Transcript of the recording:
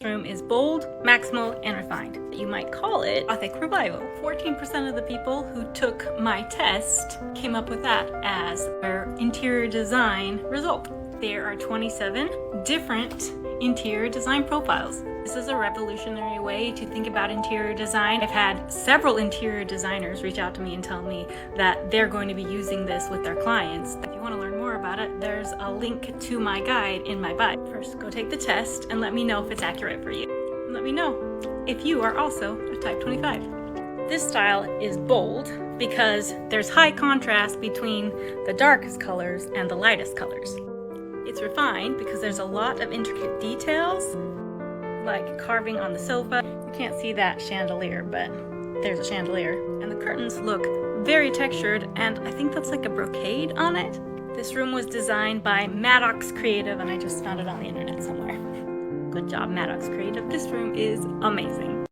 This room is bold, maximal, and refined. You might call it Gothic Revival. 14% of the people who took my test came up with that as their interior design result. There are 27 different interior design profiles. This is a revolutionary way to think about interior design. I've had several interior designers reach out to me and tell me that they're going to be using this with their clients. If you want to learn more about it, there's a link to my guide in my bio. First, go take the test and let me know if it's accurate for you. And let me know if you are also a type 25. This style is bold because there's high contrast between the darkest colors and the lightest colors. It's refined because there's a lot of intricate details, like carving on the sofa. You can't see that chandelier, but there's a chandelier. And the curtains look very textured, and I think that's like a brocade on it. This room was designed by Maddux Creative, and I just found it on the internet somewhere. Good job, Maddux Creative. This room is amazing.